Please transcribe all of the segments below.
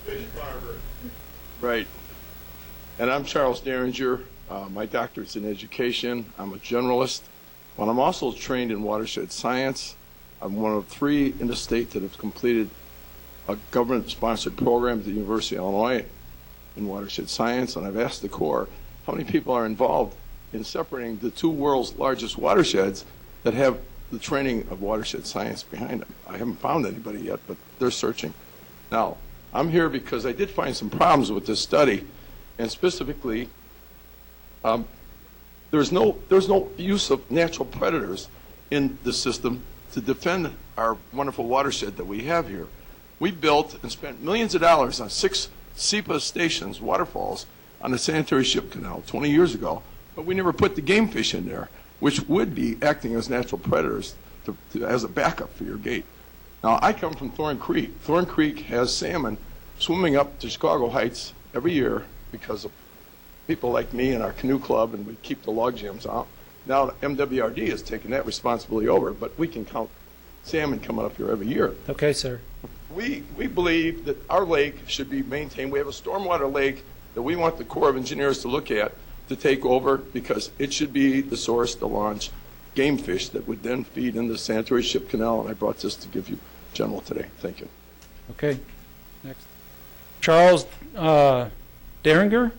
fish farmer. Right. And I'm Charles Dieringer. My doctorate's in education. I'm a generalist, but I'm also trained in watershed science. I'm one of 3 in the state that have completed a government-sponsored program at the University of Illinois in watershed science, and I've asked the Corps how many people are involved in separating the 2 world's largest watersheds that have the training of watershed science behind them. I haven't found anybody yet, but they're searching. Now, I'm here because I did find some problems with this study, and specifically, there's no use of natural predators in the system to defend our wonderful watershed that we have here. We built and spent millions of dollars on 6 SEPA stations, waterfalls, on the sanitary ship canal 20 years ago, but we never put the game fish in there, which would be acting as natural predators as a backup for your gate. Now, I come from Thorn Creek. Thorn Creek has salmon swimming up to Chicago Heights every year because of people like me and our canoe club, and we keep the log jams out. Now, MWRD has taken that responsibility over, but we can count salmon coming up here every year. Okay, sir. We believe that our lake should be maintained. We have a stormwater lake that we want the Corps of Engineers to look at to take over because it should be the source to launch game fish that would then feed in the sanitary ship canal, and I brought this to give you general today. Thank you. Okay. Next. Charles Dieриnger?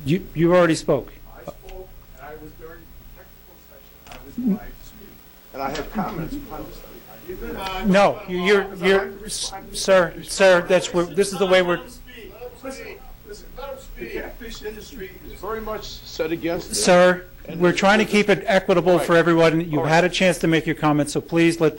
You already spoke. I spoke, and I was during the technical section. I was allowed to speak, and I have comments upon the study. No, you're, sir. This is the way we're. Listen, the catfish industry is very much set against it. Sir, we're trying to keep it equitable for everyone. You've had a chance to make your comments, so please let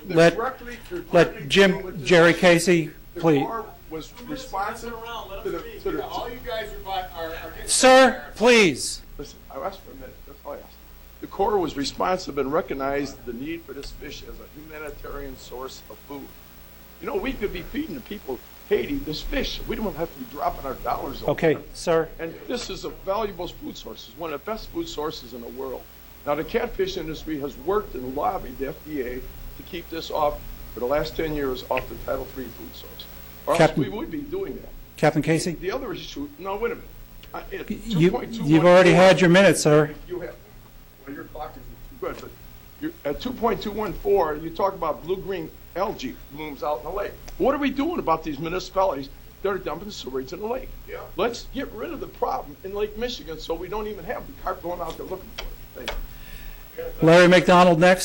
Jerry Casey, please. The Corps was responsive to the All you guys are getting Sir, please. Listen, I asked for a minute. That's all I asked. The Corps was responsive and recognized the need for this fish as a humanitarian source of food. You know, we could be feeding the people Haiti this fish. We don't have to be dropping our dollars over Okay, it. sir. And this is a valuable food source. It's one of the best food sources in the world. Now, the catfish industry has worked and lobbied the FDA to keep this off for the last 10 years off the Title III food source. Or else we would be doing that. Captain Casey? The other issue, no, wait a minute. You've already had your minute, sir. You have. Well, your clock is good, but at 2.214, you talk about blue-green algae blooms out in the lake. What are we doing about these municipalities that are dumping sewage in the lake? Yeah. Let's get rid of the problem in Lake Michigan so we don't even have the carp going out there looking for it. Thank you. Larry McDonald next.